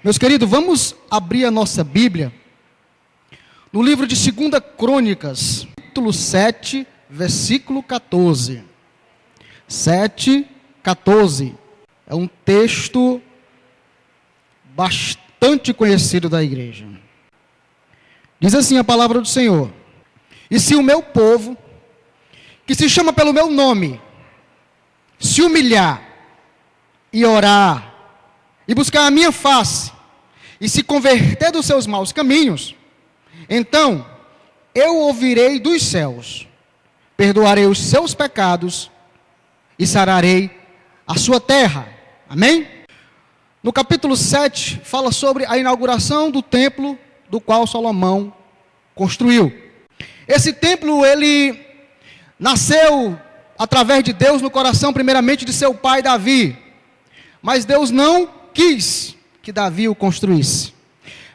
Meus queridos, vamos abrir a nossa Bíblia no livro de 2 Crônicas, capítulo 7, versículo 14. 7, 14. É um texto bastante conhecido da igreja. Diz assim a palavra do Senhor: e se o meu povo, que se chama pelo meu nome, se humilhar e orar, e buscar a minha face, e se converter dos seus maus caminhos, então eu ouvirei dos céus, perdoarei os seus pecados e sararei a sua terra. Amém? No capítulo 7, fala sobre a inauguração do templo do qual Salomão construiu. Esse templo, ele nasceu através de Deus no coração, primeiramente, de seu pai Davi. Mas Deus não quis que Davi o construísse.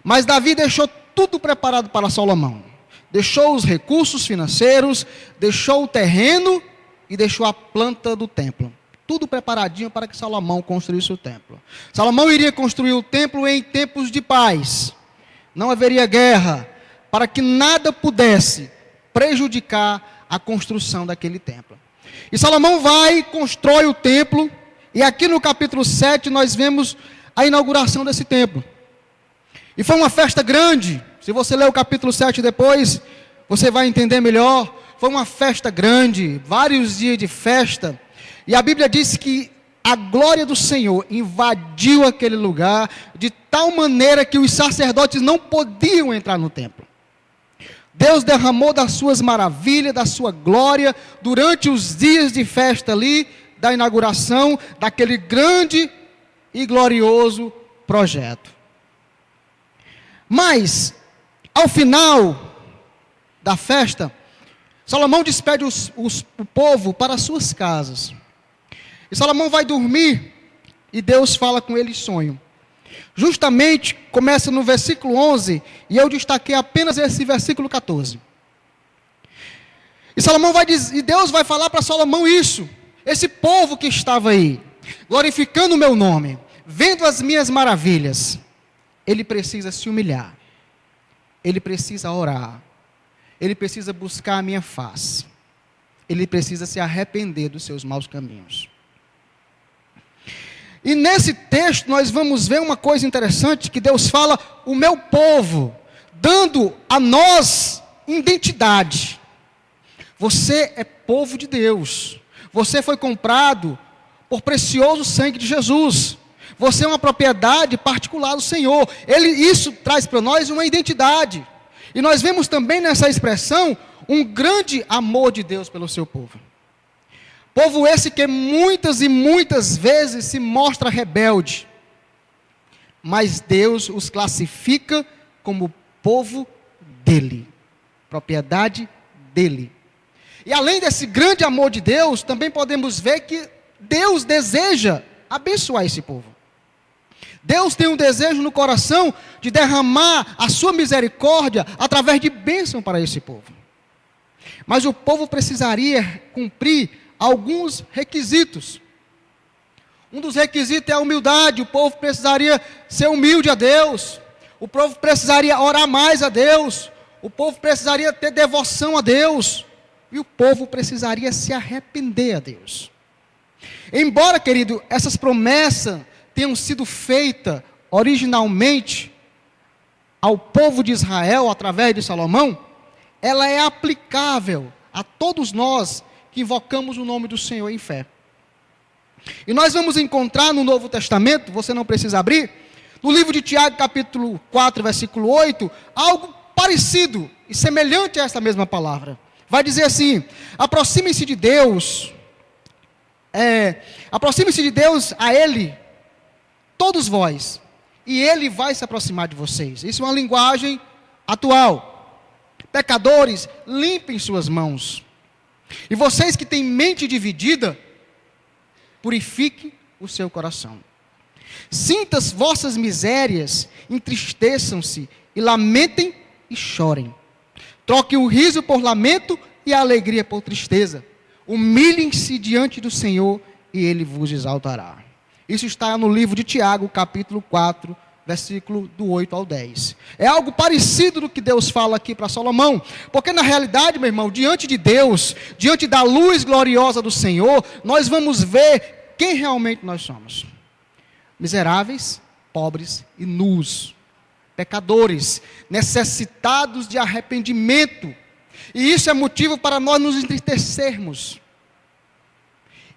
Mas Davi deixou tudo preparado para Salomão. Deixou os recursos financeiros, deixou o terreno e deixou a planta do templo. Tudo preparadinho para que Salomão construísse o templo. Salomão iria construir o templo em tempos de paz. Não haveria guerra, para que nada pudesse prejudicar a construção daquele templo. E Salomão vai e constrói o templo. E aqui no capítulo 7 nós vemos a inauguração desse templo. E foi uma festa grande. Se você ler o capítulo 7 depois, você vai entender melhor. Foi uma festa grande, vários dias de festa. E a Bíblia diz que a glória do Senhor invadiu aquele lugar de tal maneira que os sacerdotes não podiam entrar no templo. Deus derramou das suas maravilhas, da sua glória, durante os dias de festa ali, da inauguração daquele grande e glorioso projeto. Mas, ao final da festa, Salomão despede o povo para as suas casas. E Salomão vai dormir e Deus fala com ele em sonho. Justamente começa no versículo 11 e eu destaquei apenas esse versículo 14. E Salomão vai dizer, e Deus vai falar para Salomão isso. Esse povo que estava aí, glorificando o meu nome, vendo as minhas maravilhas, ele precisa se humilhar, ele precisa orar, ele precisa buscar a minha face, ele precisa se arrepender dos seus maus caminhos. E nesse texto nós vamos ver uma coisa interessante, que Deus fala, o meu povo, dando a nós identidade. Você é povo de Deus. Você foi comprado por precioso sangue de Jesus. Você é uma propriedade particular do Senhor. Isso traz para nós uma identidade. E nós vemos também nessa expressão um grande amor de Deus pelo seu povo. Povo esse que muitas e muitas vezes se mostra rebelde. Mas Deus os classifica como povo dele. Propriedade dele. E além desse grande amor de Deus, também podemos ver que Deus deseja abençoar esse povo. Deus tem um desejo no coração de derramar a sua misericórdia através de bênção para esse povo. Mas o povo precisaria cumprir alguns requisitos. Um dos requisitos é a humildade. O povo precisaria ser humilde a Deus. O povo precisaria orar mais a Deus. O povo precisaria ter devoção a Deus. E o povo precisaria se arrepender a Deus. Embora, querido, essas promessas tenham sido feitas originalmente ao povo de Israel através de Salomão, ela é aplicável a todos nós que invocamos o nome do Senhor em fé. E nós vamos encontrar no Novo Testamento, você não precisa abrir, no livro de Tiago, capítulo 4, versículo 8, algo parecido e semelhante a essa mesma palavra. Vai dizer assim: aproximem-se de Deus, a Ele, todos vós, e Ele vai se aproximar de vocês. Isso é uma linguagem atual. Pecadores, limpem suas mãos. E vocês que têm mente dividida, purifiquem o seu coração. Sintam as vossas misérias, entristeçam-se e lamentem e chorem. Troquem o riso por lamento e a alegria por tristeza. Humilhem-se diante do Senhor e Ele vos exaltará. Isso está no livro de Tiago, capítulo 4, versículo do 8 ao 10. É algo parecido do que Deus fala aqui para Salomão, porque na realidade, meu irmão, diante de Deus, diante da luz gloriosa do Senhor, nós vamos ver quem realmente nós somos. Miseráveis, pobres e nus, pecadores, necessitados de arrependimento. E isso é motivo para nós nos entristecermos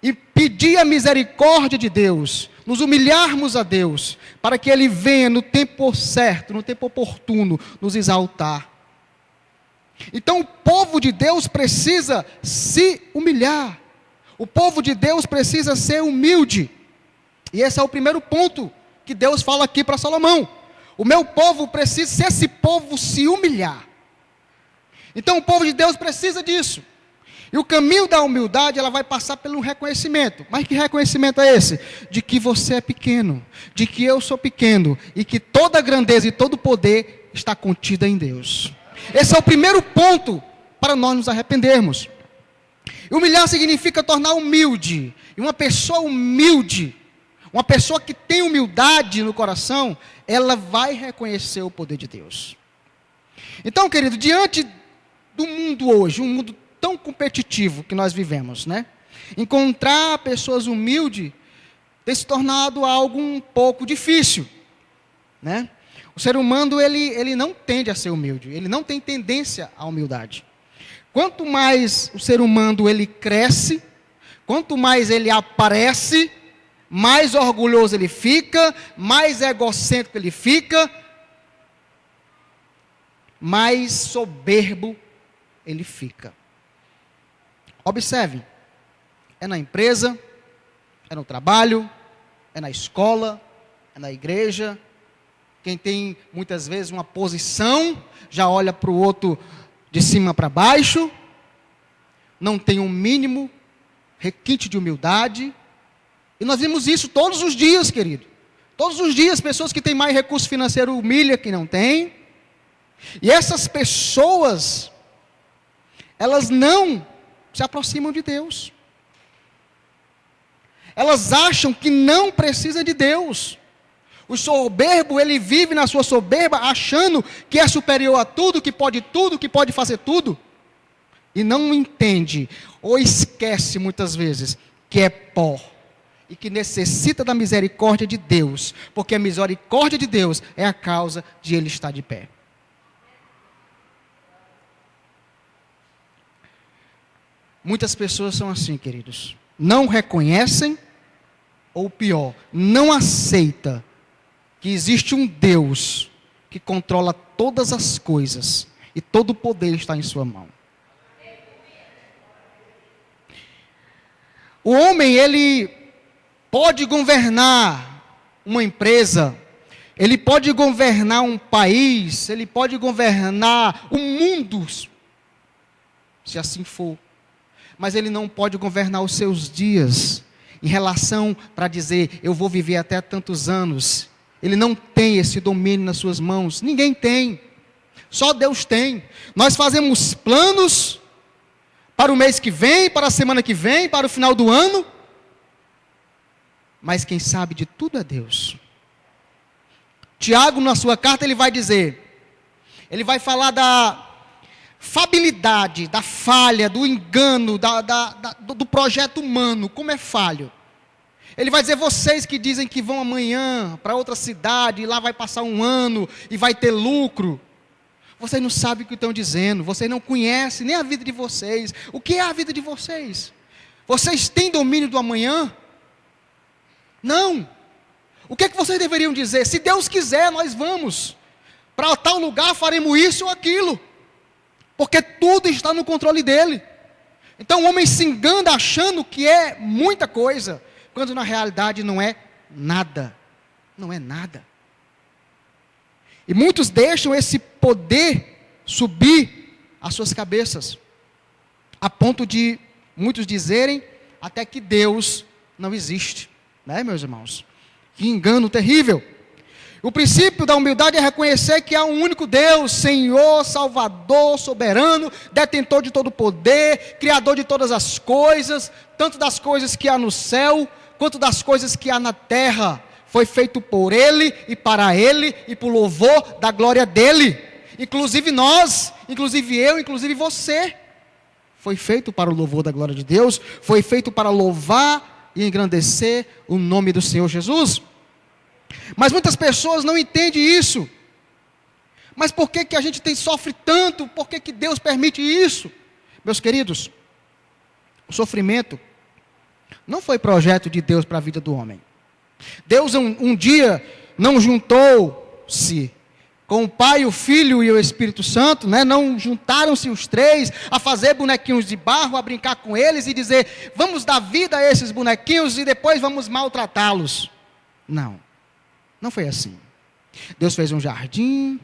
e pedir a misericórdia de Deus, nos humilharmos a Deus, para que Ele venha no tempo certo, no tempo oportuno, nos exaltar. Então o povo de Deus precisa se humilhar, o povo de Deus precisa ser humilde, e esse é o primeiro ponto que Deus fala aqui para Salomão. O meu povo precisa, se esse povo se humilhar, então o povo de Deus precisa disso. E o caminho da humildade, ela vai passar pelo reconhecimento. Mas que reconhecimento é esse? De que você é pequeno, de que eu sou pequeno, e que toda a grandeza e todo o poder está contida em Deus. Esse é o primeiro ponto para nós nos arrependermos. E humilhar significa tornar humilde. E uma pessoa humilde, uma pessoa que tem humildade no coração, ela vai reconhecer o poder de Deus. Então, querido, diante do mundo hoje, um mundo tão competitivo que nós vivemos, né? Encontrar pessoas humildes tem se tornado algo um pouco difícil, né? O ser humano, ele não tende a ser humilde, ele não tem tendência à humildade. Quanto mais o ser humano ele cresce, quanto mais ele aparece, mais orgulhoso ele fica, mais egocêntrico ele fica, mais soberbo ele fica. Observe, é na empresa, é no trabalho, é na escola, é na igreja. Quem tem muitas vezes uma posição, já olha para o outro de cima para baixo, não tem um mínimo requinte de humildade. E nós vimos isso todos os dias, querido. Todos os dias, pessoas que têm mais recurso financeiro humilham quem não tem. E essas pessoas, elas não se aproximam de Deus. Elas acham que não precisa de Deus. O soberbo, ele vive na sua soberba, achando que é superior a tudo, que pode fazer tudo. E não entende, ou esquece muitas vezes, que é pó. E que necessita da misericórdia de Deus. Porque a misericórdia de Deus é a causa de ele estar de pé. Muitas pessoas são assim, queridos. Não reconhecem, ou pior, não aceita que existe um Deus que controla todas as coisas e todo o poder está em sua mão. O homem, ele pode governar uma empresa, ele pode governar um país, ele pode governar o mundo, se assim for. Mas ele não pode governar os seus dias, em relação para dizer, eu vou viver até tantos anos. Ele não tem esse domínio nas suas mãos, ninguém tem, só Deus tem. Nós fazemos planos para o mês que vem, para a semana que vem, para o final do ano, mas quem sabe de tudo é Deus. Tiago, na sua carta, ele vai dizer, ele vai falar da fabilidade, da falha, do engano, do projeto humano, como é falho. Ele vai dizer, vocês que dizem que vão amanhã para outra cidade, e lá vai passar um ano, e vai ter lucro, vocês não sabem o que estão dizendo, vocês não conhecem nem a vida de vocês. O que é a vida de vocês? Vocês têm domínio do amanhã? Não. O que é que vocês deveriam dizer? Se Deus quiser, nós vamos para tal lugar, faremos isso ou aquilo. Porque tudo está no controle dele. Então o homem se engana achando que é muita coisa, quando na realidade não é nada. Não é nada. E muitos deixam esse poder subir às suas cabeças, a ponto de muitos dizerem até que Deus não existe. Né, meus irmãos? Que engano terrível. O princípio da humildade é reconhecer que há um único Deus, Senhor, Salvador, soberano, detentor de todo o poder, criador de todas as coisas, tanto das coisas que há no céu, quanto das coisas que há na terra. foi feito por Ele e para Ele e por louvor da glória dEle. Inclusive nós, inclusive eu, inclusive você. Foi feito para o louvor da glória de Deus, foi feito para louvar e engrandecer o nome do Senhor Jesus. Mas muitas pessoas não entendem isso. Mas por que a gente sofre tanto? Por que Deus permite isso? Meus queridos, o sofrimento não foi projeto de Deus para a vida do homem. Deus um dia não juntou-se com o Pai, o Filho e o Espírito Santo, né? Não juntaram-se os três a fazer bonequinhos de barro, a brincar com eles e dizer, vamos dar vida a esses bonequinhos e depois vamos maltratá-los. Não, não foi assim. Deus fez um jardim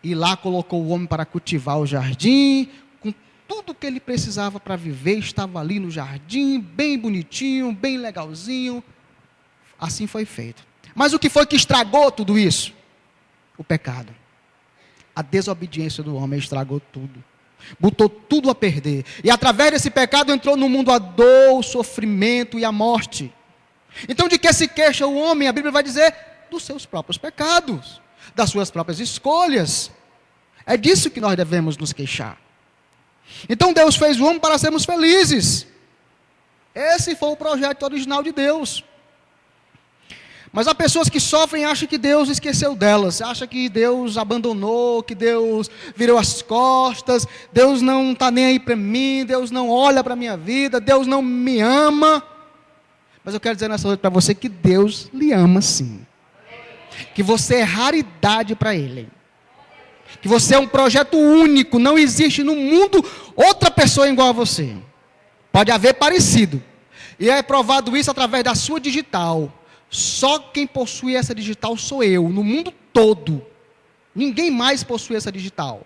e lá colocou o homem para cultivar o jardim, com tudo que ele precisava para viver, estava ali no jardim, bem bonitinho, bem legalzinho. Assim foi feito. Mas o que foi que estragou tudo isso? O pecado. A desobediência do homem estragou tudo. Botou tudo a perder. E através desse pecado entrou no mundo a dor, o sofrimento e a morte. Então de que se queixa o homem? A Bíblia vai dizer dos seus próprios pecados, das suas próprias escolhas. É disso que nós devemos nos queixar. Então Deus fez o homem para sermos felizes. Esse foi o projeto original de Deus. Mas há pessoas que sofrem e acham que Deus esqueceu delas, acham que Deus abandonou, que Deus virou as costas, Deus não está nem aí para mim, Deus não olha para a minha vida, Deus não me ama. Mas eu quero dizer nessa noite para você que Deus lhe ama sim. Que você é raridade para Ele. Que você é um projeto único, não existe no mundo outra pessoa igual a você. Pode haver parecido. E é provado isso através da sua digital. Só quem possui essa digital sou eu, no mundo todo. Ninguém mais possui essa digital.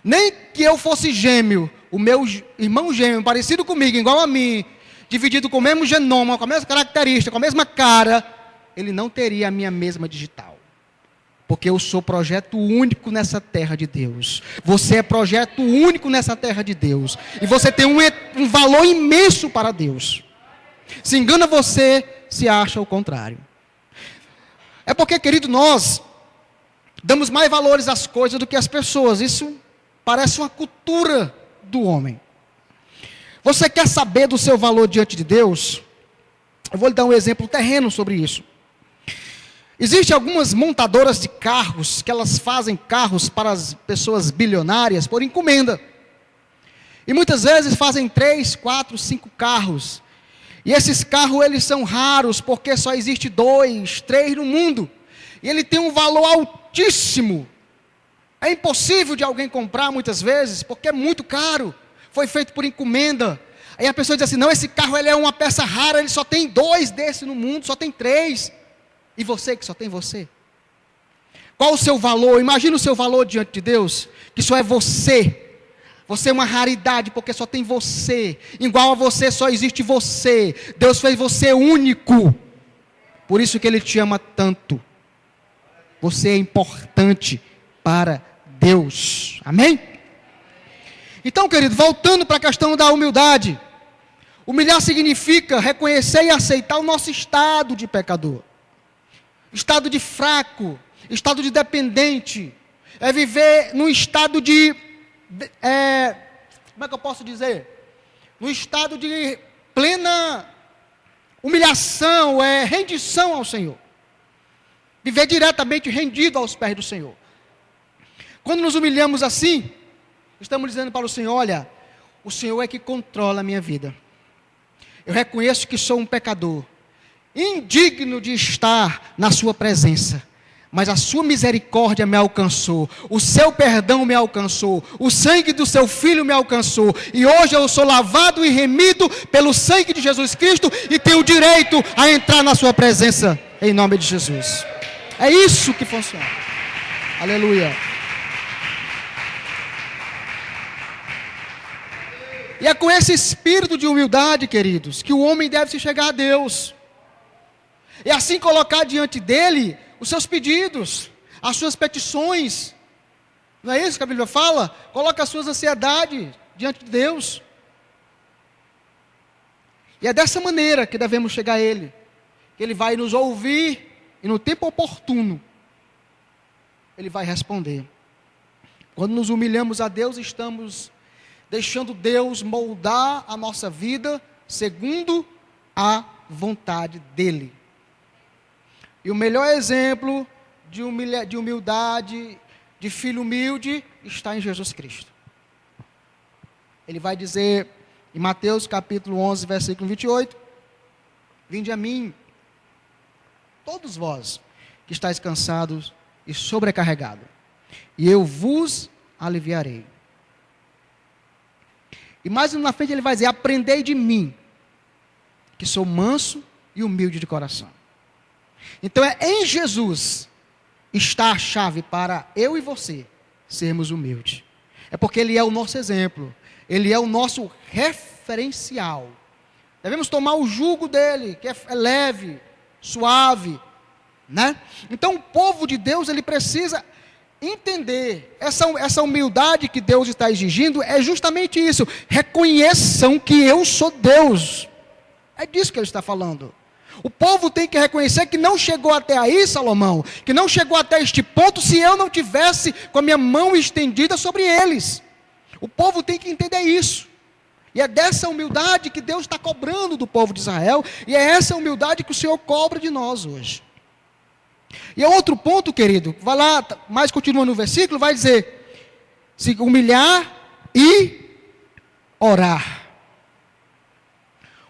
Nem que eu fosse gêmeo, o meu irmão gêmeo, parecido comigo, igual a mim, dividido com o mesmo genoma, com a mesma característica, com a mesma cara, ele não teria a minha mesma digital. Porque eu sou projeto único nessa terra de Deus. Você é projeto único nessa terra de Deus. E você tem um valor imenso para Deus. Se engana você, se acha o contrário. É porque, querido, nós damos mais valores às coisas do que às pessoas. Isso parece uma cultura do homem. Você quer saber do seu valor diante de Deus? Eu vou lhe dar um exemplo terreno sobre isso. Existem algumas montadoras de carros, que elas fazem carros para as pessoas bilionárias por encomenda. E muitas vezes fazem 3, 4, 5 carros. E esses carros, eles são raros, porque só existe 2, 3 no mundo. E ele tem um valor altíssimo. É impossível de alguém comprar muitas vezes, porque é muito caro. Foi feito por encomenda. Aí a pessoa diz assim, não, esse carro ele é uma peça rara, ele só tem 2 desse no mundo, só tem 3. E você que só tem você? Qual o seu valor? Imagina o seu valor diante de Deus, que só é você. Você é uma raridade porque só tem você. Igual a você só existe você. Deus fez você único. Por isso que Ele te ama tanto. Você é importante para Deus. Amém? Então, querido, voltando para a questão da humildade. Humilhar significa reconhecer e aceitar o nosso estado de pecador. Estado de fraco, estado de dependente, é viver num estado de, como é que eu posso dizer? Num estado de plena humilhação, rendição ao Senhor. Viver diretamente rendido aos pés do Senhor. Quando nos humilhamos assim, estamos dizendo para o Senhor, olha, o Senhor é que controla a minha vida. Eu reconheço que sou um pecador, indigno de estar na sua presença, mas a sua misericórdia me alcançou, o seu perdão me alcançou, o sangue do seu filho me alcançou, e hoje eu sou lavado e remido pelo sangue de Jesus Cristo, e tenho direito a entrar na sua presença, em nome de Jesus. É isso que funciona. Aleluia. E é com esse espírito de humildade, queridos, que o homem deve se chegar a Deus. E assim colocar diante dele os seus pedidos, as suas petições. Não é isso que a Bíblia fala? Coloca as suas ansiedades diante de Deus. E é dessa maneira que devemos chegar a Ele. que Ele vai nos ouvir e no tempo oportuno Ele vai responder. Quando nos humilhamos a Deus, estamos deixando Deus moldar a nossa vida segundo a vontade dEle. E o melhor exemplo de humildade, de filho humilde, está em Jesus Cristo. Ele vai dizer em Mateus capítulo 11, versículo 28, vinde a mim, todos vós que estáis cansados e sobrecarregados, e eu vos aliviarei. E mais na frente ele vai dizer, aprendei de mim, que sou manso e humilde de coração. Então é em Jesus está a chave para eu e você sermos humildes. É porque Ele é o nosso exemplo, Ele é o nosso referencial. Devemos tomar o jugo dele, que é leve, suave, né? Então o povo de Deus, ele precisa entender, essa humildade que Deus está exigindo, é justamente isso, reconheçam que eu sou Deus, é disso que ele está falando. O povo tem que reconhecer que não chegou até aí, Salomão, que não chegou até este ponto, se eu não tivesse com a minha mão estendida sobre eles. O povo tem que entender isso, e é dessa humildade que Deus está cobrando do povo de Israel, e é essa humildade que o Senhor cobra de nós hoje. E é outro ponto, querido, vai lá, mais continua no versículo, vai dizer, se humilhar e orar.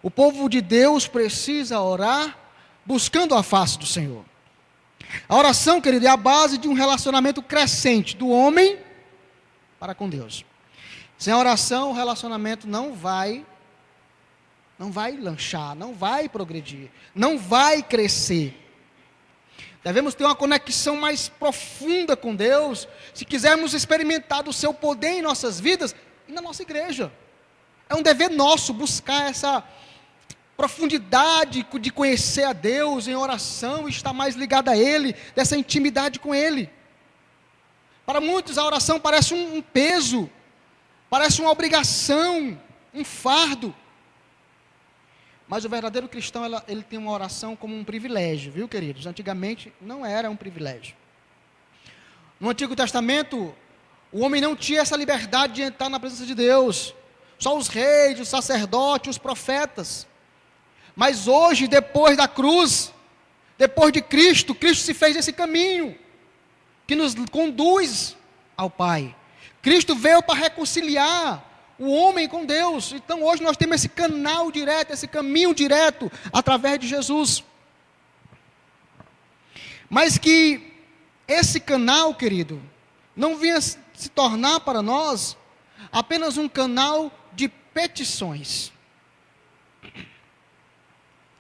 O povo de Deus precisa orar, buscando a face do Senhor. A oração, querido, é a base de um relacionamento crescente do homem para com Deus. Sem oração, o relacionamento não vai lanchar, não vai progredir, não vai crescer. Devemos ter uma conexão mais profunda com Deus, se quisermos experimentar do seu poder em nossas vidas e na nossa igreja. É um dever nosso buscar essa profundidade de conhecer a Deus em oração, estar mais ligado a Ele, dessa intimidade com Ele. Para muitos a oração parece um peso, parece uma obrigação, um fardo. Mas o verdadeiro cristão, ele tem uma oração como um privilégio, viu, queridos? Antigamente não era um privilégio. No Antigo Testamento, o homem não tinha essa liberdade de entrar na presença de Deus. Só os reis, os sacerdotes, os profetas. Mas hoje, depois da cruz, depois de Cristo, Cristo se fez esse caminho que nos conduz ao Pai. Cristo veio para reconciliar o homem com Deus. Então hoje nós temos esse canal direto, esse caminho direto, através de Jesus. Mas que esse canal, querido, não venha se tornar para nós apenas um canal de petições.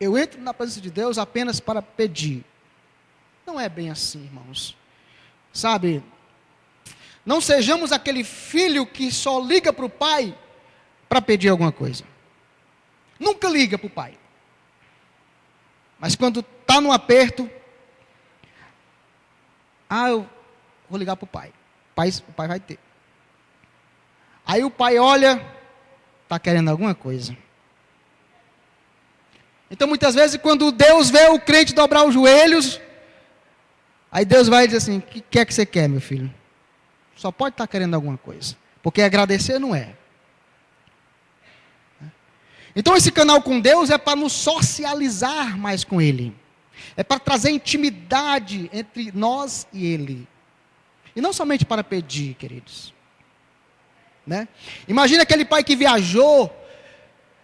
Eu entro na presença de Deus apenas para pedir. Não é bem assim, irmãos. Sabe, não sejamos aquele filho que só liga para o pai para pedir alguma coisa. Nunca liga para o pai. Mas quando está no aperto, eu vou ligar para o pai. O pai vai ter. Aí o pai olha, está querendo alguma coisa. Então muitas vezes quando Deus vê o crente dobrar os joelhos, aí Deus vai dizer assim, o que é que você quer, meu filho? Só pode estar querendo alguma coisa, porque agradecer não é. Então esse canal com Deus é para nos socializar mais com Ele, é para trazer intimidade entre nós e Ele, e não somente para pedir, queridos, né? Imagina aquele pai que viajou,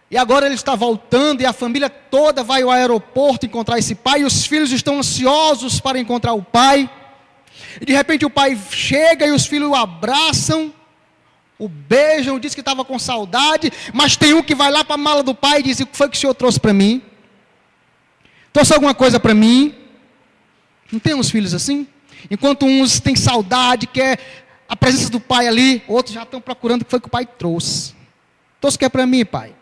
e agora ele está voltando, e a família toda vai ao aeroporto encontrar esse pai, e os filhos estão ansiosos para encontrar o pai, e de repente o pai chega e os filhos o abraçam, o beijam, diz que estava com saudade, mas tem um que vai lá para a mala do pai e diz, o que foi que o senhor trouxe para mim? Trouxe alguma coisa para mim? Não tem uns filhos assim? Enquanto uns têm saudade, quer a presença do pai ali, outros já estão procurando o que foi que o pai trouxe. Trouxe o que é para mim, pai?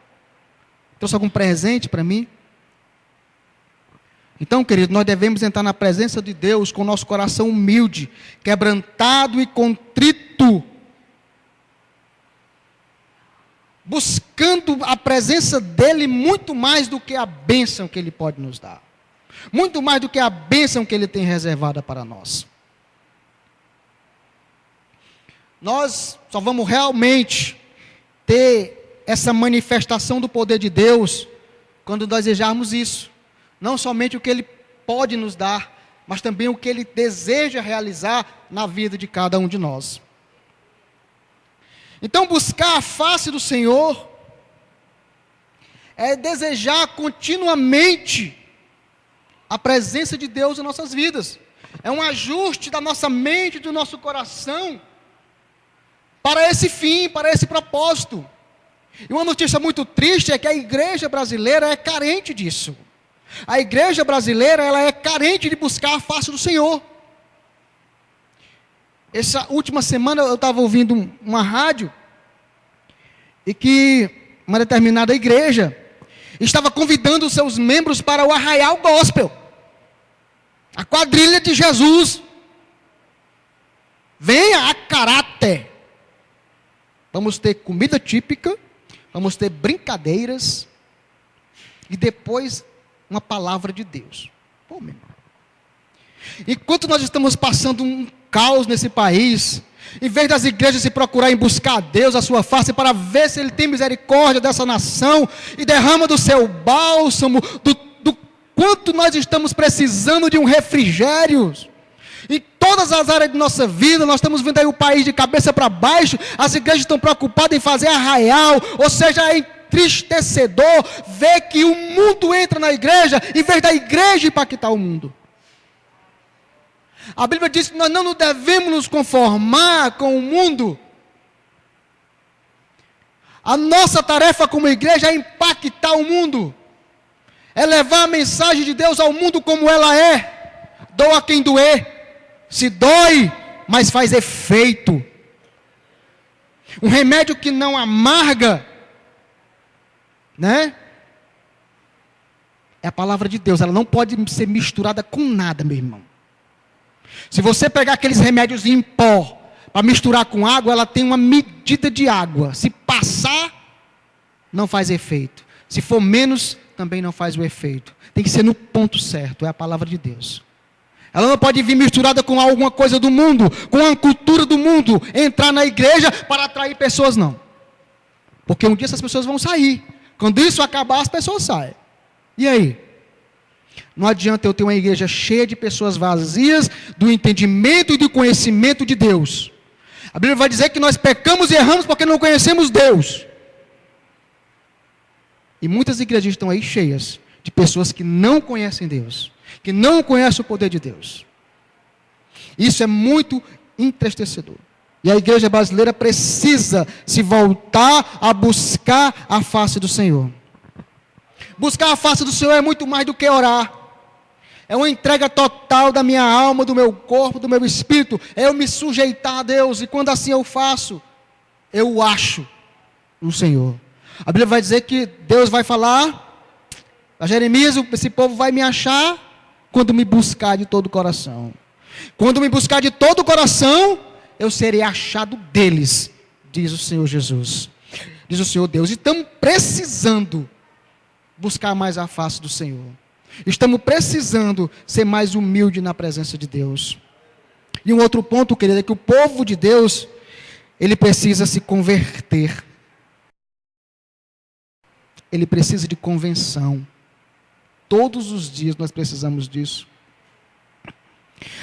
Trouxe algum presente para mim? Então, querido, nós devemos entrar na presença de Deus com o nosso coração humilde, quebrantado e contrito, buscando a presença dEle muito mais do que a bênção que Ele pode nos dar. muito mais do que a bênção que Ele tem reservada para nós. Nós só vamos realmente ter essa manifestação do poder de Deus quando nós desejarmos isso. Não somente o que Ele pode nos dar, mas também o que Ele deseja realizar na vida de cada um de nós. Então, buscar a face do Senhor é desejar continuamente a presença de Deus em nossas vidas. É um ajuste da nossa mente e do nosso coração para esse fim, para esse propósito. E uma notícia muito triste é que a igreja brasileira é carente disso. A igreja brasileira, ela é carente de buscar a face do Senhor. Essa última semana eu estava ouvindo uma rádio e que uma determinada igreja estava convidando os seus membros para o Arraial Gospel, a quadrilha de Jesus. Venha a caráter. Vamos ter comida típica, vamos ter brincadeiras e depois uma palavra de Deus. Pô, meu irmão. Enquanto nós estamos passando um caos nesse país, em vez das igrejas se procurarem buscar a Deus, a sua face, para ver se Ele tem misericórdia dessa nação e derrama do seu bálsamo, do quanto nós estamos precisando de um refrigério. Em todas as áreas de nossa vida, nós estamos vendo aí o país de cabeça para baixo, as igrejas estão preocupadas em fazer arraial, ou seja, é entristecedor ver que o mundo entra na igreja, em vez da igreja impactar o mundo. A Bíblia diz que nós não devemos nos conformar com o mundo. A nossa tarefa como igreja é impactar o mundo, é levar a mensagem de Deus ao mundo como ela é. Doa quem doer. Se dói, mas faz efeito. Um remédio que não amarga, né? É a palavra de Deus. Ela não pode ser misturada com nada, meu irmão. Se você pegar aqueles remédios em pó para misturar com água, ela tem uma medida de água. Se passar, não faz efeito. Se for menos, também não faz o efeito. Tem que ser no ponto certo. É a palavra de Deus. Ela não pode vir misturada com alguma coisa do mundo, com a cultura do mundo, entrar na igreja para atrair pessoas, não. Porque um dia essas pessoas vão sair. Quando isso acabar, as pessoas saem. E aí? Não adianta eu ter uma igreja cheia de pessoas vazias do entendimento e do conhecimento de Deus. A Bíblia vai dizer que nós pecamos e erramos porque não conhecemos Deus. E muitas igrejas estão aí cheias de pessoas que não conhecem Deus, que não conhecem o poder de Deus. Isso é muito entristecedor. E a igreja brasileira precisa se voltar a buscar a face do Senhor. Buscar a face do Senhor é muito mais do que orar. É uma entrega total da minha alma, do meu corpo, do meu espírito. É eu me sujeitar a Deus. E quando assim eu faço, eu acho no Senhor. A Bíblia vai dizer que Deus vai falar a Jeremias: esse povo vai me achar quando me buscar de todo o coração. Quando me buscar de todo o coração, eu serei achado deles, diz o Senhor Jesus. Diz o Senhor Deus. E estamos precisando buscar mais a face do Senhor. Estamos precisando ser mais humilde na presença de Deus. E um outro ponto, querido, é que o povo de Deus, ele precisa se converter. Ele precisa de convenção. Todos os dias nós precisamos disso.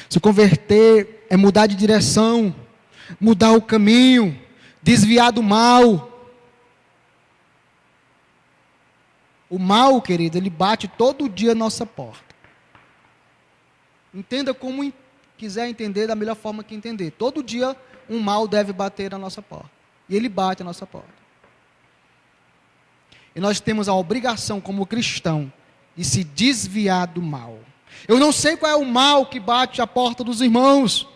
Se converter é mudar de direção, mudar o caminho, desviar do mal. O mal, querido, ele bate todo dia a nossa porta. Entenda como quiser entender, da melhor forma que entender. Todo dia um mal deve bater na nossa porta. E ele bate a nossa porta. E nós temos a obrigação como cristão de se desviar do mal. Eu não sei qual é o mal que bate a porta dos irmãos.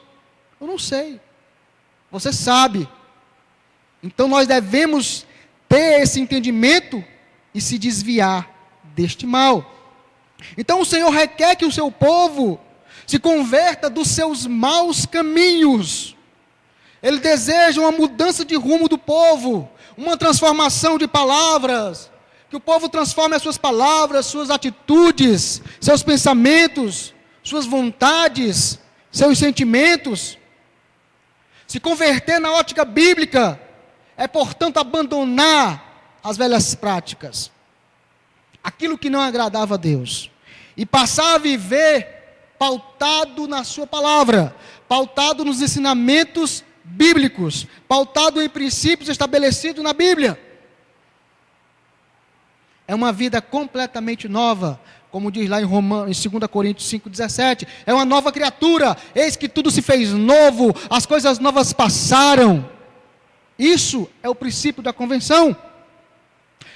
Eu não sei. Você sabe. Então nós devemos ter esse entendimento e se desviar deste mal. Então o Senhor requer que o seu povo se converta dos seus maus caminhos. Ele deseja uma mudança de rumo do povo, uma transformação de palavras, que o povo transforme as suas palavras, suas atitudes, seus pensamentos, suas vontades, seus sentimentos. Se converter na ótica bíblica é, portanto, abandonar as velhas práticas, aquilo que não agradava a Deus, e passar a viver pautado na sua palavra, pautado nos ensinamentos bíblicos, pautado em princípios estabelecidos na Bíblia. É uma vida completamente nova, como diz lá em 2 Coríntios 5,17, é uma nova criatura, eis que tudo se fez novo, as coisas novas passaram. Isso é o princípio da conversão.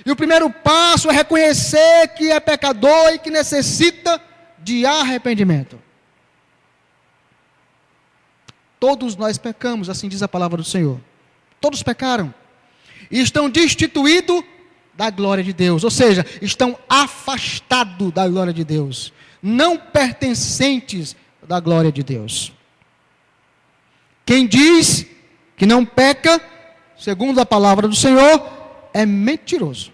E o primeiro passo é reconhecer que é pecador e que necessita de arrependimento. Todos nós pecamos, assim diz a palavra do Senhor. Todos pecaram e estão destituídos da glória de Deus, ou seja, estão afastados da glória de Deus, não pertencentes da glória de Deus. Quem diz que não peca, segundo a palavra do Senhor, é mentiroso.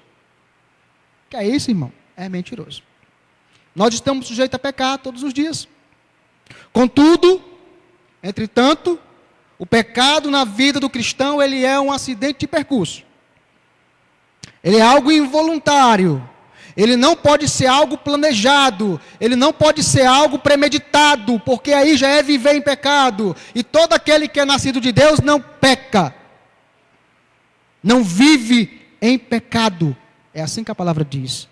Que é isso, irmão? É mentiroso. Nós estamos sujeitos a pecar todos os dias. Contudo, entretanto, o pecado na vida do cristão, ele é um acidente de percurso. Ele é algo involuntário. Ele não pode ser algo planejado. Ele não pode ser algo premeditado, porque aí já é viver em pecado. E todo aquele que é nascido de Deus não peca. Não vive em pecado. É assim que a palavra diz.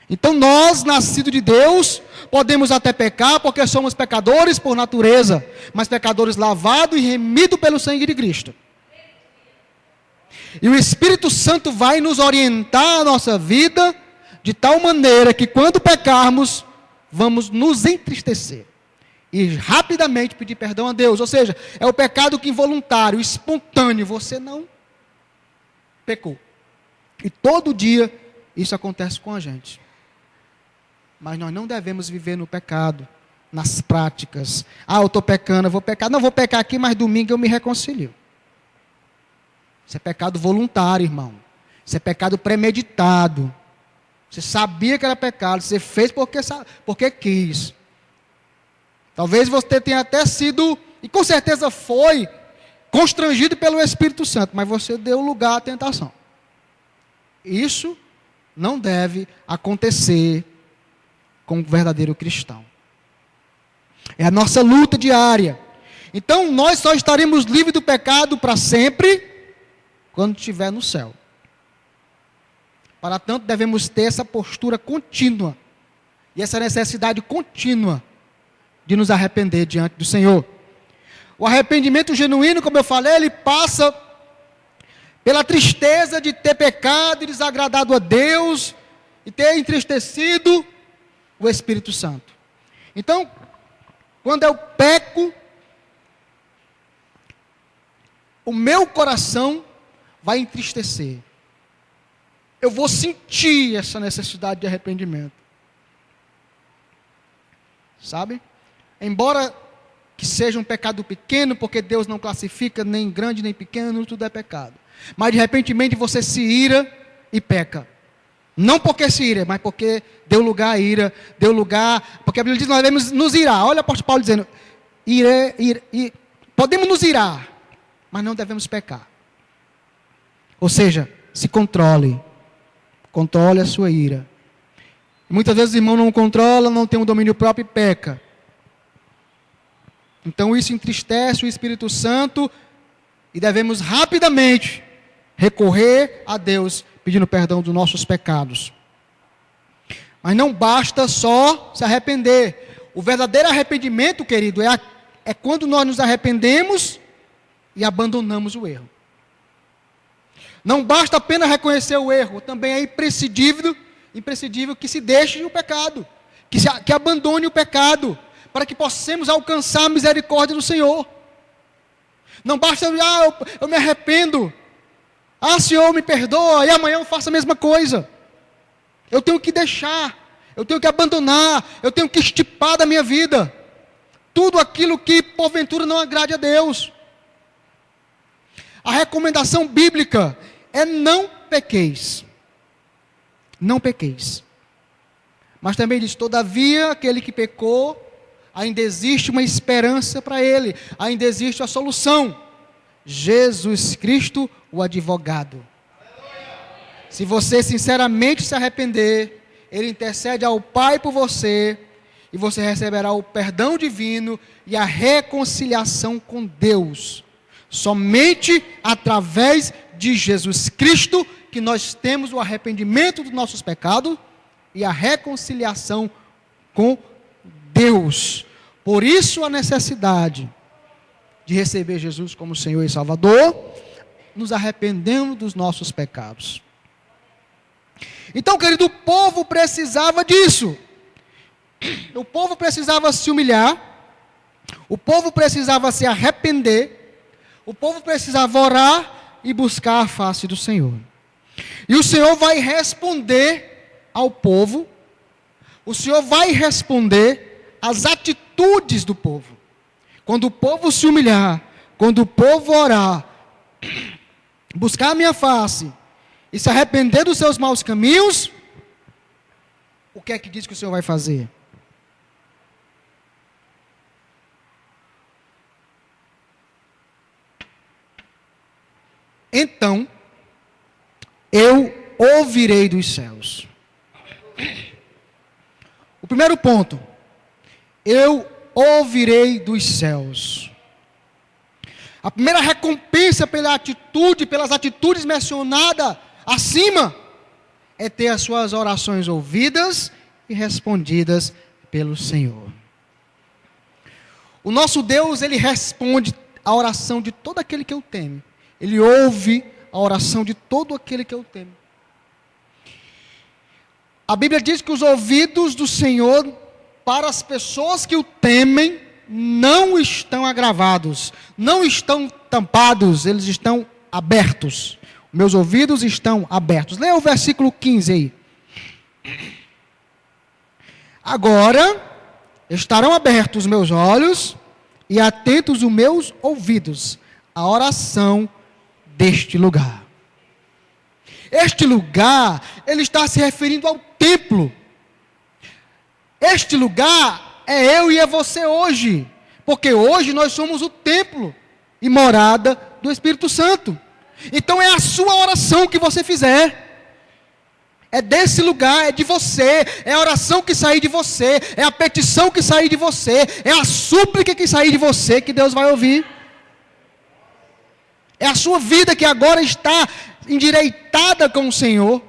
Então nós, nascidos de Deus, podemos até pecar, porque somos pecadores por natureza, mas pecadores lavados e remidos pelo sangue de Cristo. E o Espírito Santo vai nos orientar a nossa vida, de tal maneira que quando pecarmos, vamos nos entristecer. E rapidamente pedir perdão a Deus. Ou seja, é o pecado que involuntário, espontâneo, você não pecou. E todo dia isso acontece com a gente. Mas nós não devemos viver no pecado, nas práticas. Eu estou pecando, eu vou pecar. Não, vou pecar aqui, mas domingo eu me reconcilio. Isso é pecado voluntário, irmão. Isso é pecado premeditado. Você sabia que era pecado, você fez porque quis. Talvez você tenha até sido, e com certeza foi, constrangido pelo Espírito Santo, mas você deu lugar à tentação. Isso não deve acontecer com o verdadeiro cristão. É a nossa luta diária. Então nós só estaremos livres do pecado para sempre quando estiver no céu. Para tanto, devemos ter essa postura contínua e essa necessidade contínua de nos arrepender diante do Senhor. O arrependimento genuíno, como eu falei, ele passa pela tristeza de ter pecado e desagradado a Deus e ter entristecido o Espírito Santo. Então, quando eu peco, o meu coração vai entristecer. Eu vou sentir essa necessidade de arrependimento. Sabe? Embora que seja um pecado pequeno, porque Deus não classifica nem grande nem pequeno, tudo é pecado. Mas de repente você se ira e peca. Não porque se ira, mas porque deu lugar à ira, porque a Bíblia diz que nós devemos nos irar. Olha o apóstolo Paulo dizendo, podemos nos irar, mas não devemos pecar. Ou seja, se controle a sua ira. Muitas vezes o irmão não controla, não tem um domínio próprio e peca. Então isso entristece o Espírito Santo e devemos rapidamente recorrer a Deus pedindo perdão dos nossos pecados. Mas não basta só se arrepender. O verdadeiro arrependimento, querido, é quando nós nos arrependemos e abandonamos o erro. Não basta apenas reconhecer o erro, também é imprescindível que se deixe o pecado, que abandone o pecado, para que possamos alcançar a misericórdia do Senhor. Não basta, eu me arrependo, Senhor, me perdoa, e amanhã eu faço a mesma coisa. Eu tenho que deixar, eu tenho que abandonar, eu tenho que extirpar da minha vida tudo aquilo que porventura não agrade a Deus. A recomendação bíblica é não pequeis. não pequeis. Mas também diz, todavia, aquele que pecou, ainda existe uma esperança para ele, ainda existe a solução. Jesus Cristo, o advogado. Se você sinceramente se arrepender, Ele intercede ao Pai por você, e você receberá o perdão divino e a reconciliação com Deus. Somente através de Jesus Cristo que nós temos o arrependimento dos nossos pecados e a reconciliação com Deus. Por isso a necessidade de receber Jesus como Senhor e Salvador, nos arrependendo dos nossos pecados. Então, querido, o povo precisava disso. O povo precisava se humilhar, o povo precisava se arrepender, o povo precisava orar e buscar a face do Senhor. E o Senhor vai responder ao povo, o Senhor vai responder às atitudes do povo. Quando o povo se humilhar, quando o povo orar, buscar a minha face e se arrepender dos seus maus caminhos, o que é que diz que o Senhor vai fazer? Então, eu ouvirei dos céus. O primeiro ponto, eu ouvirei dos céus. A primeira recompensa pela atitude, pelas atitudes mencionadas acima, é ter as suas orações ouvidas e respondidas pelo Senhor. O nosso Deus, Ele responde a oração de todo aquele que o teme. Ele ouve a oração de todo aquele que o teme. A Bíblia diz que os ouvidos do Senhor, para as pessoas que o temem, não estão agravados, não estão tampados, eles estão abertos. Meus ouvidos estão abertos. Leia o versículo 15 aí. Agora estarão abertos os meus olhos e atentos os meus ouvidos à oração deste lugar. Este lugar, ele está se referindo ao templo. Este lugar é eu e é você hoje, porque hoje nós somos o templo e morada do Espírito Santo. Então é a sua oração que você fizer, é desse lugar, é de você, é a oração que sair de você, é a petição que sair de você, é a súplica que sair de você que Deus vai ouvir. É a sua vida que agora está endireitada com o Senhor,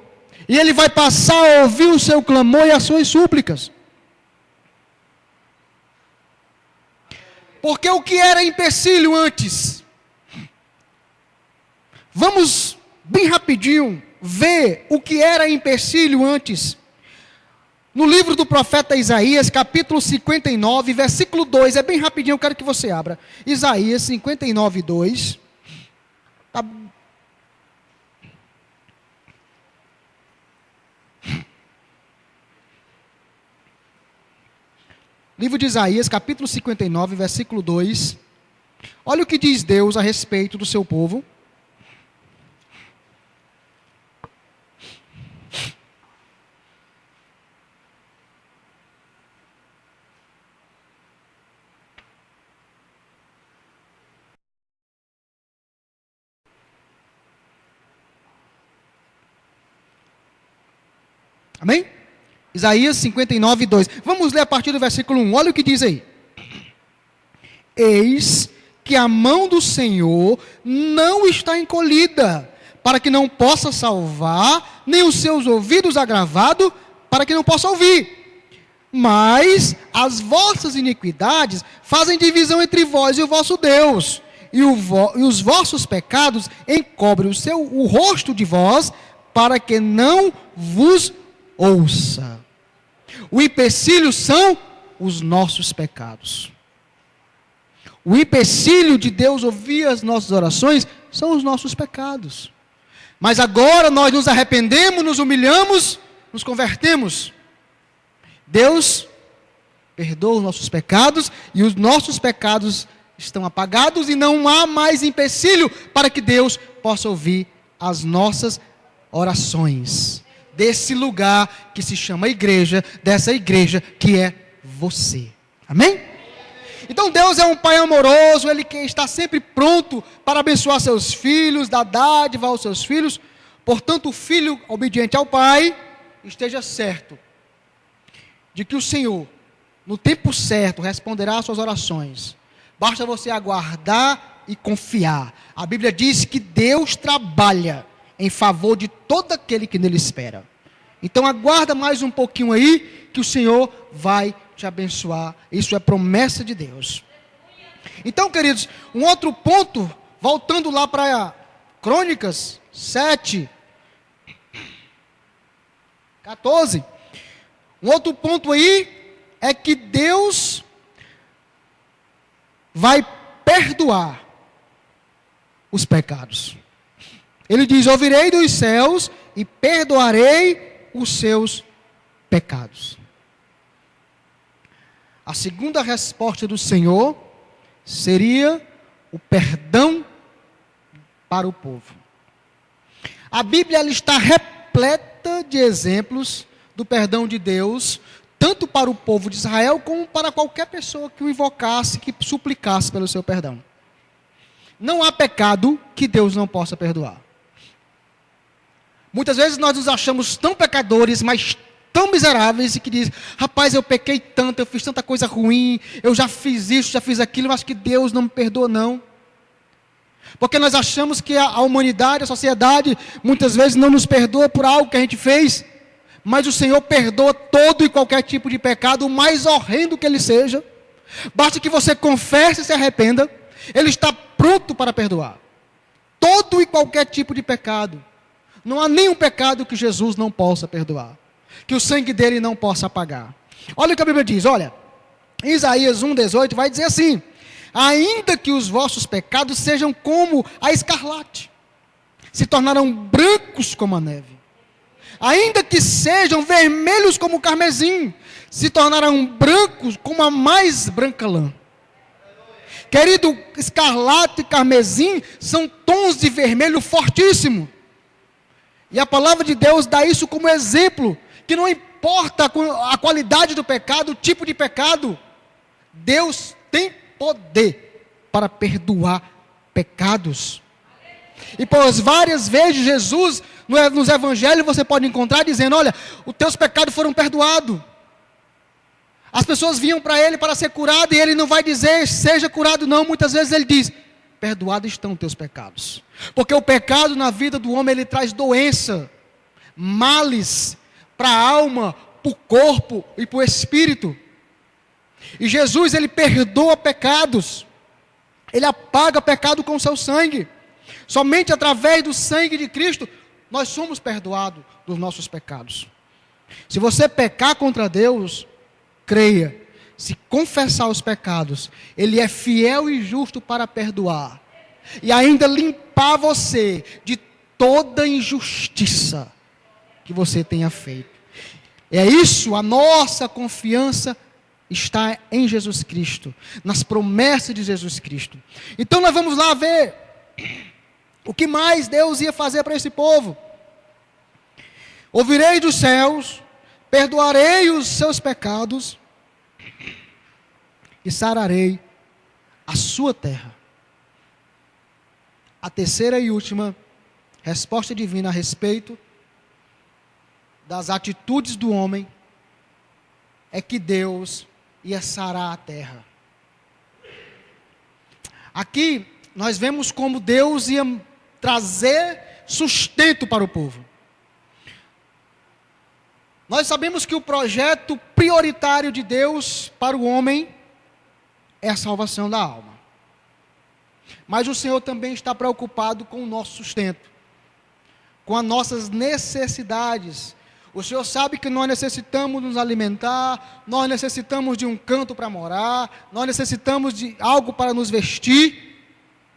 e Ele vai passar a ouvir o seu clamor e as suas súplicas. Porque o que era empecilho antes? Vamos bem rapidinho ver o que era empecilho antes. No livro do profeta Isaías, capítulo 59, versículo 2, é bem rapidinho, eu quero que você abra. Isaías 59, 2. Tá. Livro de Isaías, capítulo 59, versículo 2. Olha o que diz Deus a respeito do seu povo. Amém? Isaías 59, 2. Vamos ler a partir do versículo 1. Olha o que diz aí. Eis que a mão do Senhor não está encolhida, para que não possa salvar, nem os seus ouvidos agravados, para que não possa ouvir. Mas as vossas iniquidades fazem divisão entre vós e o vosso Deus, e os vossos pecados encobrem o rosto de vós, para que não vos ouça. O empecilho são os nossos pecados. O empecilho de Deus ouvir as nossas orações são os nossos pecados. Mas agora nós nos arrependemos, nos humilhamos, nos convertemos. Deus perdoa os nossos pecados e os nossos pecados estão apagados e não há mais empecilho para que Deus possa ouvir as nossas orações. desse lugar que se chama igreja, dessa igreja que é você. Amém? Então Deus é um Pai amoroso, Ele que está sempre pronto para abençoar seus filhos, dar dádiva aos seus filhos. Portanto, o filho obediente ao Pai, esteja certo de que o Senhor, no tempo certo, responderá às suas orações. Basta você aguardar e confiar. A Bíblia diz que Deus trabalha em favor de todo aquele que nele espera. Então aguarda mais um pouquinho aí, que o Senhor vai te abençoar. Isso é promessa de Deus. Então, queridos, um outro ponto, voltando lá para Crônicas 7, 14. Um outro ponto aí é que Deus vai perdoar os pecados. Ele diz: ouvirei dos céus e perdoarei os seus pecados. A segunda resposta do Senhor seria o perdão para o povo. A Bíblia ela está repleta de exemplos do perdão de Deus, tanto para o povo de Israel, como para qualquer pessoa que o invocasse, que suplicasse pelo seu perdão. Não há pecado que Deus não possa perdoar. Muitas vezes nós nos achamos tão pecadores, mas tão miseráveis, e que diz: rapaz, eu pequei tanto, eu fiz tanta coisa ruim, eu já fiz isso, já fiz aquilo, mas que Deus não me perdoa, não. Porque nós achamos que a humanidade, a sociedade, muitas vezes não nos perdoa por algo que a gente fez, mas o Senhor perdoa todo e qualquer tipo de pecado, o mais horrendo que ele seja. Basta que você confesse e se arrependa, Ele está pronto para perdoar todo e qualquer tipo de pecado. Não há nenhum pecado que Jesus não possa perdoar, que o sangue dele não possa apagar. Olha o que a Bíblia diz, olha, em Isaías 1,18 vai dizer assim: ainda que os vossos pecados sejam como a escarlate, se tornarão brancos como a neve. Ainda que sejam vermelhos como o carmesim, se tornarão brancos como a mais branca lã. Querido, escarlate e carmesim são tons de vermelho fortíssimo. E a palavra de Deus dá isso como exemplo, que não importa a qualidade do pecado, o tipo de pecado, Deus tem poder para perdoar pecados. E por várias vezes Jesus, nos evangelhos, você pode encontrar dizendo: olha, os teus pecados foram perdoados. As pessoas vinham para ele para ser curado, e ele não vai dizer seja curado, não. Muitas vezes ele diz: perdoados estão os teus pecados. Porque o pecado na vida do homem, ele traz doença, males para a alma, para o corpo e para o espírito. E Jesus, ele perdoa pecados, ele apaga pecado com o seu sangue. Somente através do sangue de Cristo nós somos perdoados dos nossos pecados. Se você pecar contra Deus, creia, se confessar os pecados, Ele é fiel e justo para perdoar e ainda limpar você de toda injustiça que você tenha feito. É isso, a nossa confiança está em Jesus Cristo, nas promessas de Jesus Cristo. Então nós vamos lá ver o que mais Deus ia fazer para esse povo. Ouvirei dos céus, perdoarei os seus pecados e sararei a sua terra. A terceira e última resposta divina a respeito das atitudes do homem é que Deus ia sarar a terra. Aqui nós vemos como Deus ia trazer sustento para o povo. Nós sabemos que o projeto prioritário de Deus para o homem é a salvação da alma. Mas o Senhor também está preocupado com o nosso sustento, com as nossas necessidades. O Senhor sabe que nós necessitamos nos alimentar, nós necessitamos de um canto para morar, nós necessitamos de algo para nos vestir,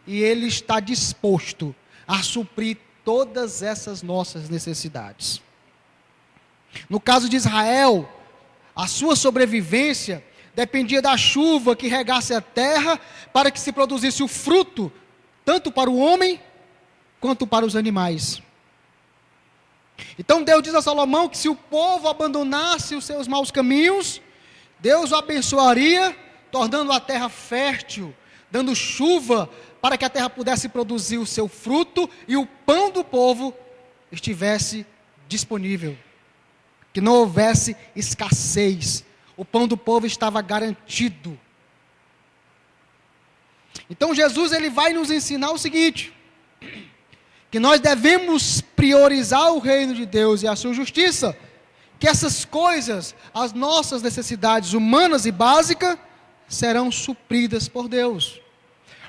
e Ele está disposto a suprir todas essas nossas necessidades. No caso de Israel, a sua sobrevivência dependia da chuva que regasse a terra para que se produzisse o fruto, tanto para o homem quanto para os animais. Então Deus diz a Salomão que se o povo abandonasse os seus maus caminhos, Deus o abençoaria, tornando a terra fértil, dando chuva para que a terra pudesse produzir o seu fruto e o pão do povo estivesse disponível, que não houvesse escassez. O pão do povo estava garantido. Então Jesus ele vai nos ensinar o seguinte: que nós devemos priorizar o reino de Deus e a sua justiça, que essas coisas, as nossas necessidades humanas e básicas, serão supridas por Deus.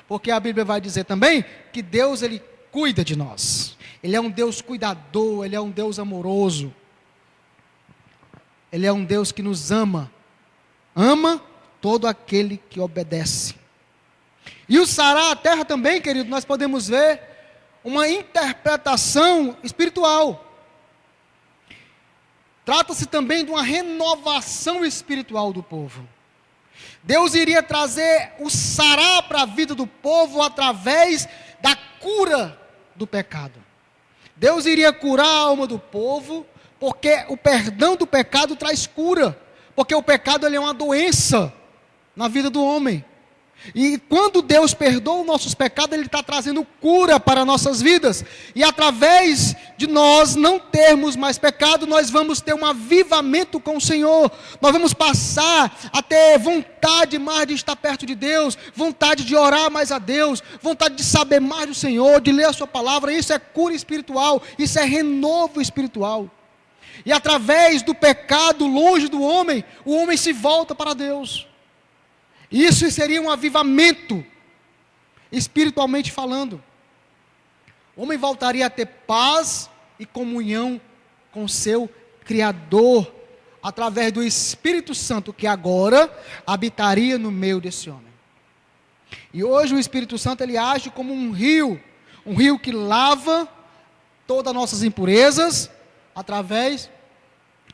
Porque a Bíblia vai dizer também que Deus ele cuida de nós. Ele é um Deus cuidador, Ele é um Deus amoroso. Ele é um Deus que nos ama. Ama todo aquele que obedece. E o sarar a terra também, querido, nós podemos ver uma interpretação espiritual. Trata-se também de uma renovação espiritual do povo. Deus iria trazer o sarar para a vida do povo através da cura do pecado. Deus iria curar a alma do povo, porque o perdão do pecado traz cura. Porque o pecado ele é uma doença na vida do homem. E quando Deus perdoa os nossos pecados, Ele está trazendo cura para nossas vidas. E através de nós não termos mais pecado, nós vamos ter um avivamento com o Senhor. Nós vamos passar a ter vontade mais de estar perto de Deus, vontade de orar mais a Deus, vontade de saber mais do Senhor, de ler a sua palavra. Isso é cura espiritual, isso é renovo espiritual. E através do pecado longe do homem, o homem se volta para Deus. Isso seria um avivamento, espiritualmente falando. O homem voltaria a ter paz e comunhão com seu Criador, através do Espírito Santo, que agora habitaria no meio desse homem. E hoje o Espírito Santo, ele age como um rio que lava todas as nossas impurezas, através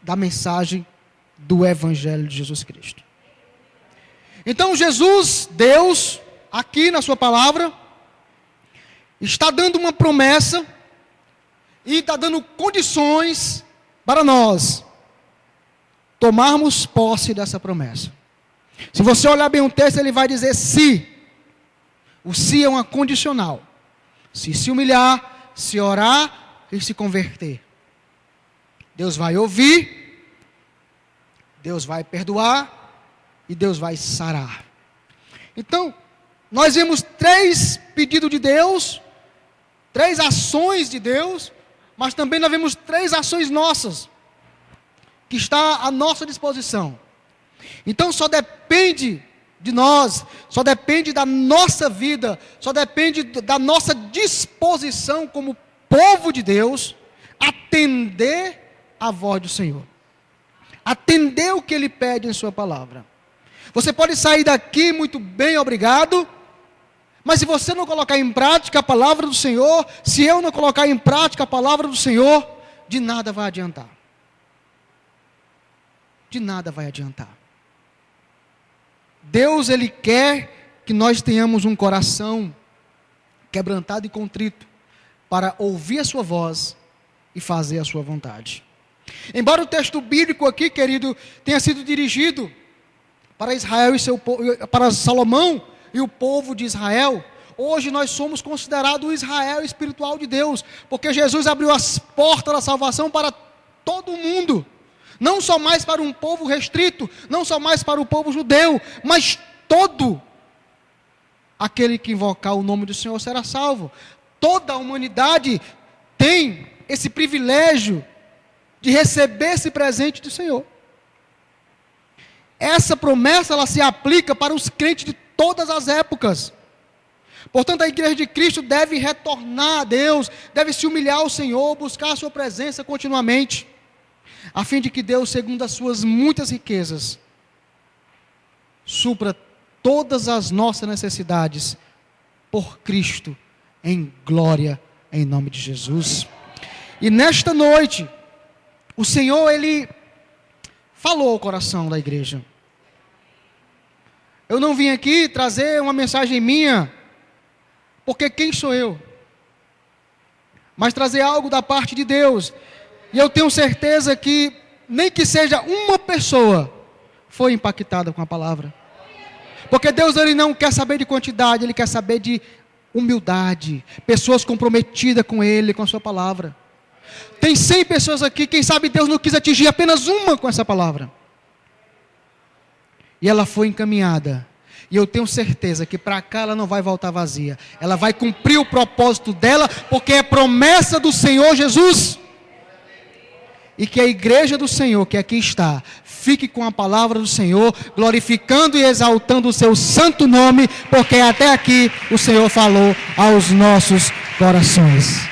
da mensagem do Evangelho de Jesus Cristo. Então Jesus, Deus, aqui na sua palavra, está dando uma promessa e está dando condições para nós tomarmos posse dessa promessa. Se você olhar bem o texto, ele vai dizer se. O se é uma condicional. Se humilhar, se orar e se converter. Deus vai ouvir, Deus vai perdoar, e Deus vai sarar. Então, nós vemos 3 pedidos de Deus, 3 ações de Deus, mas também nós vemos 3 ações nossas, que está à nossa disposição. Então, só depende de nós, só depende da nossa vida, só depende da nossa disposição como povo de Deus, atender a voz do Senhor. Atender o que Ele pede em sua palavra. Você pode sair daqui muito bem, obrigado, mas se você não colocar em prática a palavra do Senhor, se eu não colocar em prática a palavra do Senhor, de nada vai adiantar. De nada vai adiantar. Deus, Ele quer que nós tenhamos um coração quebrantado e contrito, para ouvir a sua voz e fazer a sua vontade. Embora o texto bíblico aqui, querido, tenha sido dirigido para Israel e seu povo, para Salomão e o povo de Israel, hoje nós somos considerados o Israel espiritual de Deus, porque Jesus abriu as portas da salvação para todo mundo, não só mais para um povo restrito, não só mais para o povo judeu, mas todo aquele que invocar o nome do Senhor será salvo. Toda a humanidade tem esse privilégio de receber esse presente do Senhor. Essa promessa, ela se aplica para os crentes de todas as épocas. Portanto, a igreja de Cristo deve retornar a Deus, deve se humilhar ao Senhor, buscar a sua presença continuamente, a fim de que Deus, segundo as suas muitas riquezas, supra todas as nossas necessidades por Cristo, em glória, em nome de Jesus. E nesta noite, o Senhor, Ele falou ao coração da igreja. Eu não vim aqui trazer uma mensagem minha, porque quem sou eu? Mas trazer algo da parte de Deus. E eu tenho certeza que, nem que seja uma pessoa, foi impactada com a palavra. Porque Deus, Ele não quer saber de quantidade, Ele quer saber de humildade. Pessoas comprometidas com Ele, com a sua palavra. Tem 100 pessoas aqui, quem sabe Deus não quis atingir apenas uma com essa palavra. E ela foi encaminhada. E eu tenho certeza que para cá ela não vai voltar vazia. Ela vai cumprir o propósito dela, porque é promessa do Senhor Jesus. E que a igreja do Senhor, que aqui está, fique com a palavra do Senhor, glorificando e exaltando o seu santo nome, porque até aqui o Senhor falou aos nossos corações.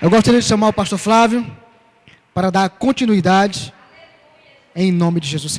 Eu gostaria de chamar o pastor Flávio para dar continuidade em nome de Jesus.